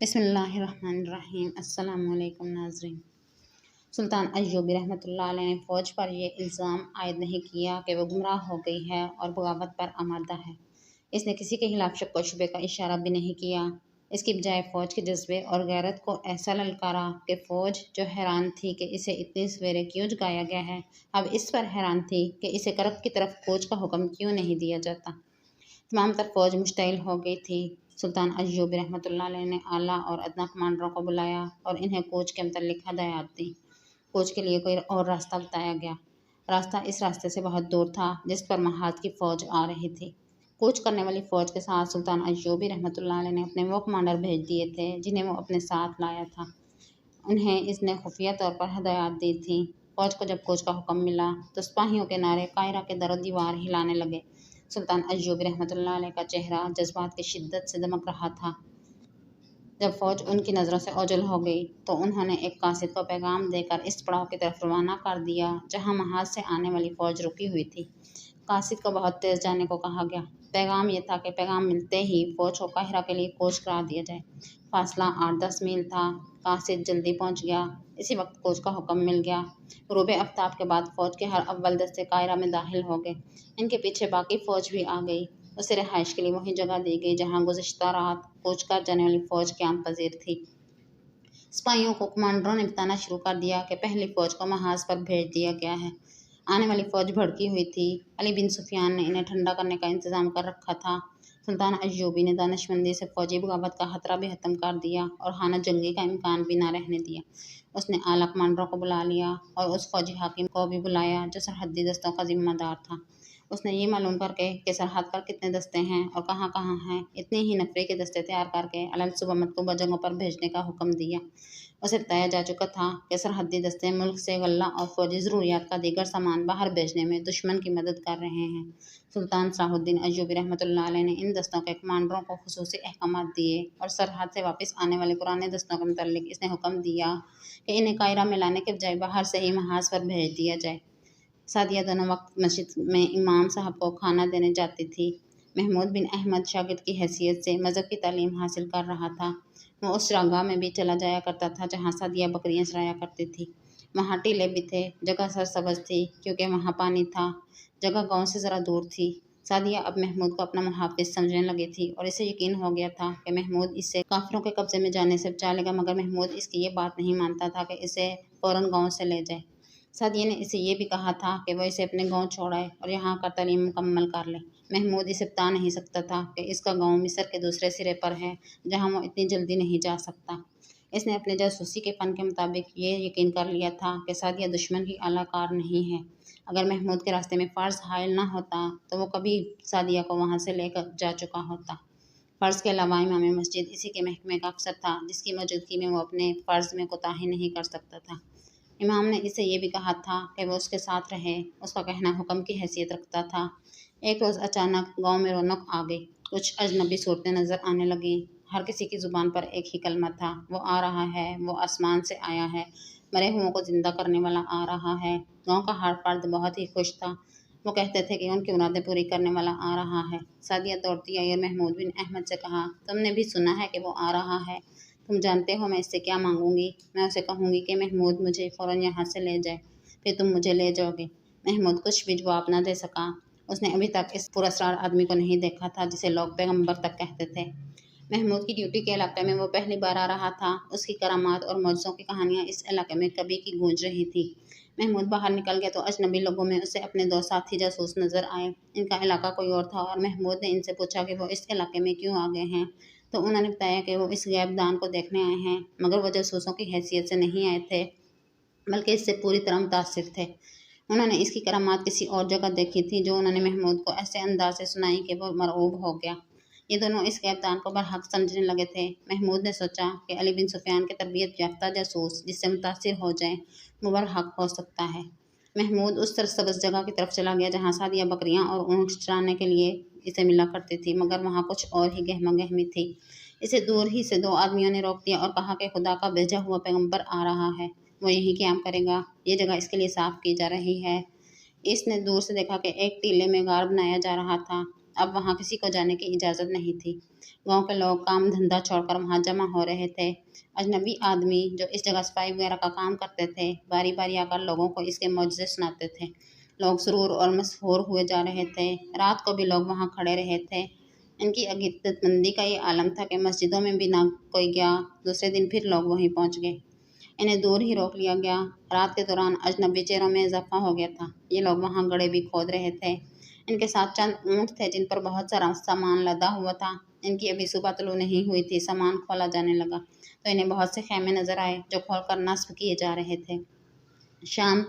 बिस्मिल्लाहिर्रहमानिर्रहीम। अस्सलाम वालेकुम नाज़रीन। सुल्तान अय्यूबी रहमत अल्लाह अलैह ने फ़ौज पर यह इल्ज़ाम आयद नहीं किया कि वह गुमराह हो गई है और बगावत पर आमादा है। इसने किसी के खिलाफ शक व शुबे का इशारा भी नहीं किया। इसकी बजाय फ़ौज के जज्बे और गैरत को ऐसा ललकारा कि फ़ौज जो हैरान थी कि इसे इतनी सवेरे क्यों जगाया गया है, अब इस पर हैरान थी कि इसे करब की तरफ फ़ौज का हुक्म क्यों नहीं दिया जाता। तमाम तर फ़ौज मुश्तइल हो गई थी। सुल्तान अय्यूबी रहमतुल्लाह अलैह ने आला और अदना कमांडरों को बुलाया और इन्हें कोच के मुतल्लिक हदायत दी। कोच के लिए कोई और रास्ता बताया गया। रास्ता इस रास्ते से बहुत दूर था जिस पर महाद की फ़ौज आ रही थी। कोच करने वाली फ़ौज के साथ सुल्तान अय्यूबी रहमतुल्लाह अलैह ने अपने वो कमांडर भेज दिए थे जिन्हें वो अपने साथ लाया था। उन्हें इसने खुफिया तौर पर हदायत दी थी। फ़ौज को जब कोच का हुक्म मिला तो सिपाहियों के नारे कायरा के दर दीवार हिलाने लगे। सुल्तान अय्यूबी रहमतुल्लाह अलैह का चेहरा जज्बात की शिद्दत से दमक रहा था। जब फ़ौज उनकी नज़रों से ओझल हो गई तो उन्होंने एक कासिद को पैगाम देकर इस पड़ाव की तरफ रवाना कर दिया जहां महाज से आने वाली फ़ौज रुकी हुई थी। कासिद को बहुत तेज़ जाने को कहा गया। पैगाम ये था कि पैगाम मिलते ही फ़ौज को काहिरा के लिए कोच करा दिया जाए। फासला 8-10 मील था। कासिद जल्दी पहुंच गया। इसी वक्त कोच का हुक्म मिल गया। ग़ुरूब आफ्ताब के बाद फ़ौज के हर अव्वल दस्ते कायरा में दाखिल हो गए। इनके पीछे बाकी फ़ौज भी आ गई। उसे रिहाइश के लिए वही जगह दी गई जहाँ गुज़िश्ता रात कूच कर जाने वाली फ़ौज क़याम पज़ीर थी। सिपाहियों को कमांडरों ने बताना शुरू कर दिया कि पहली फ़ौज को महाज पर भेज दिया गया है। आने वाली फ़ौज भड़की हुई थी। अली बिन सुफियान ने इन्हें ठंडा करने का इंतज़ाम कर रखा था। सुल्तान अय्यूबी ने दानिशमंदी से फ़ौजी बगावत का खतरा भी ख़त्म कर दिया और हाना जंगी का इम्कान भी ना रहने दिया। उसने आला कमांडरों को बुला लिया और उस फ़ौजी हाकिम को भी बुलाया जो सरहदी दस्तों का ज़िम्मेदार था। उसने ये मालूम करके कि सरहद पर कितने दस्ते हैं और कहाँ कहाँ हैं, इतने ही नफरी के दस्ते तैयार करके अलग सुबह मतलूबा जगहों पर भेजने का हुक्म दिया। उसे बताया जा चुका था कि सरहदी दस्ते मुल्क से गल्ला और फौजी ज़रूरियात का दीगर सामान बाहर भेजने में दुश्मन की मदद कर रहे हैं। सुल्तान सलाहुद्दीन अय्यूबी रहमतुल्लाह अलैह ने इन दस्तों के कमांडरों को खुसूसी अहकामात दिए और सरहद से वापस आने वाले पुराने दस्तों के मुतल्लिक इसने हुक्म दिया कि इन्हें कायरा में लाने के बजाय बाहर से ही महाज पर भेज दिया जाए। सादिया दोनों वक्त मस्जिद में इमाम साहब को खाना देने जाती थी। महमूद बिन अहमद शागिर्द की हैसियत से मज़हब की तालीम हासिल कर रहा था। वो उस चरागाह में भी चला जाया करता था जहाँ सादिया बकरियाँ चराया करती थी। वहाँ टीले भी थे। जगह सरसब्ज़ थी क्योंकि वहाँ पानी था। जगह गांव से ज़रा दूर थी। सादिया अब महमूद को अपना मुहाफ़िज़ समझने लगी थी और इसे यकीन हो गया था कि महमूद इसे काफिरों के कब्ज़े में जाने से बचा लेगा, मगर महमूद इसकी ये बात नहीं मानता था कि इसे फ़ौरन गाँव से ले जाए। सादिया ने इसे ये भी कहा था कि वह इसे अपने गांव छोड़ाए और यहाँ का तालीम मुकम्मल कर ले। महमूद इसे बता नहीं सकता था कि इसका गांव मिस्र के दूसरे सिरे पर है जहाँ वो इतनी जल्दी नहीं जा सकता। इसने अपने जासूसी के फ़न के मुताबिक ये यकीन कर लिया था कि सादिया दुश्मन की आलाकार नहीं है। अगर महमूद के रास्ते में फ़र्ज़ हायल ना होता तो वो कभी सादिया को वहाँ से लेकर जा चुका होता। फ़र्ज़ के अलावा इमाम मस्जिद इसी के महकमे का अफसर था जिसकी मौजूदगी में वो अपने फ़र्ज़ में कोताही नहीं कर सकता था। इमाम ने इसे ये भी कहा था कि वो उसके साथ रहे। उसका कहना हुक्म की हैसियत रखता था। एक रोज़ अचानक गांव में रौनक आ गई। कुछ अजनबी सूरतें नज़र आने लगीं। हर किसी की ज़ुबान पर एक ही कलमा था, वो आ रहा है, वो आसमान से आया है, मरे हुओं को ज़िंदा करने वाला आ रहा है। गांव का हर फर्द बहुत ही खुश था। वो कहते थे कि उनकी मुरादें पूरी करने वाला आ रहा है। सादिया दौड़ती आई और महमूद बिन अहमद से कहा, तुमने भी सुना है कि वो आ रहा है? तुम जानते हो मैं इससे क्या मांगूंगी? मैं उसे कहूँगी कि महमूद मुझे फ़ौरन यहाँ से ले जाए, फिर तुम मुझे ले जाओगे। महमूद कुछ भी जवाब न दे सका। उसने अभी तक इस पुरस्कार आदमी को नहीं देखा था जिसे लोग पैगंबर तक कहते थे। महमूद की ड्यूटी के इलाके में वो पहली बार आ रहा था। उसकी करामात और मौजज़ों की कहानियाँ इस इलाके में कभी की गूंज रही थी। महमूद बाहर निकल गया तो अजनबी लोगों में उसे अपने दो साथी जासूस नज़र आए। इनका इलाका कोई और था और महमूद ने इनसे पूछा कि वो इस इलाके में क्यों आ गए हैं, तो उन्होंने बताया कि वो इस गैब दान को देखने आए हैं, मगर वो जासूसों की हैसियत से नहीं आए थे बल्कि इससे पूरी तरह मुतासिर थे। उन्होंने इसकी करामात किसी और जगह देखी थी जो उन्होंने महमूद को ऐसे अंदाज से सुनाई कि वो मरऊब हो गया। ये दोनों इस गैब दान को बरहक समझने लगे थे। महमूद ने सोचा कि अली बिन सुफियान के तरबियत याफ्ता जासूस जिससे मुतासिर हो जाए वो बरहक हो सकता है। महमूद उस सरसब्ज़ जगह की तरफ चला गया जहाँ सादिया बकरियाँ और ऊँट चराने के लिए इसे मिला करती थी, मगर वहाँ कुछ और ही गहमा गहमी थी। इसे दूर ही से दो आदमियों ने रोक दिया और कहा कि खुदा का भेजा हुआ पैगंबर आ रहा है, वो यहीं क़याम करेगा। ये जगह इसके लिए साफ़ की जा रही है। इसने दूर से देखा कि एक टीले में गार बनाया जा रहा था। अब वहाँ किसी को जाने की इजाज़त नहीं थी। गांव के लोग काम धंधा छोड़कर वहाँ जमा हो रहे थे। अजनबी आदमी जो इस जगह सफाई वगैरह का काम करते थे बारी बारी आकर लोगों को इसके मौजज़े सुनाते थे। लोग सुरूर और मशहूर हुए जा रहे थे। रात को भी लोग वहाँ खड़े रहे थे। इनकी अकीदतमंदी का ये आलम था कि मस्जिदों में भी ना कोई गया। दूसरे दिन फिर लोग वहीं पहुँच गए। इन्हें दूर ही रोक लिया गया। रात के दौरान अजनबी चेहरों में इजाफा हो गया था। ये लोग वहाँ गड्ढे भी खोद रहे थे। इनके साथ चंद ऊँट थे जिन पर बहुत सारा सामान लदा हुआ था। इनकी अभी सुबह तुलू नहीं हुई थी। सामान खोला जाने लगा तो इन्हें बहुत से खेमे नजर आए जो खोलकर नस्ब किए जा रहे थे। शाम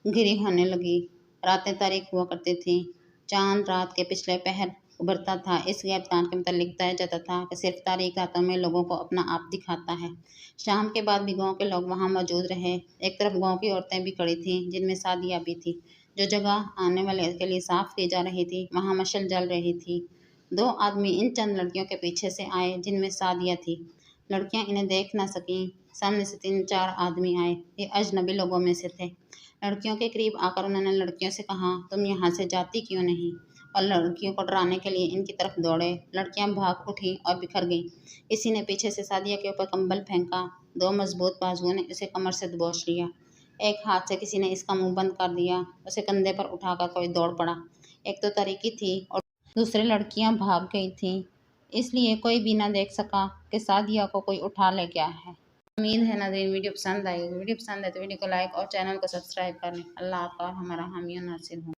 घिरी होने लगी। रातें तारीख हुआ करती थीं। चांद रात के पिछले पहर उभरता था। इस गैबतान के मुतालिक बताया जाता था कि सिर्फ तारीख रातों में लोगों को अपना आप दिखाता है। शाम के बाद भी गांव के लोग वहां मौजूद रहे। एक तरफ गांव की औरतें भी खड़ी थीं जिनमें सादिया भी थी। जो जगह आने वाले के लिए साफ की जा रही थी वहां मशल जल रही थी। दो आदमी इन चंद लड़कियों के पीछे से आए जिनमें सादिया थी। लड़कियां इन्हें देख न सकीं। सामने से 3-4 आदमी आए। ये अजनबी लोगों में से थे। लड़कियों के करीब आकर उन्होंने लड़कियों से कहा, तुम यहाँ से जाती क्यों नहीं? और लड़कियों को डराने के लिए इनकी तरफ दौड़े। लड़कियां भाग उठी और बिखर गईं। किसी ने पीछे से सादिया के ऊपर कंबल फेंका। दो मजबूत बाजुओं ने उसे कमर से दबोच लिया। एक हाथ से किसी ने इसका मुंह बंद कर दिया। उसे कंधे पर उठाकर कोई दौड़ पड़ा। एक तो तारीकी थी और दूसरी लड़कियां भाग गई थीं, इसलिए कोई भी ना देख सका कि सादिया को कोई उठा ले गया है। उम्मीद है नाज़रीन वीडियो पसंद आएगी। वीडियो पसंद है तो वीडियो को लाइक और चैनल को सब्सक्राइब कर लें। अल्लाह आपका और हमारा हामी और नासिर हो।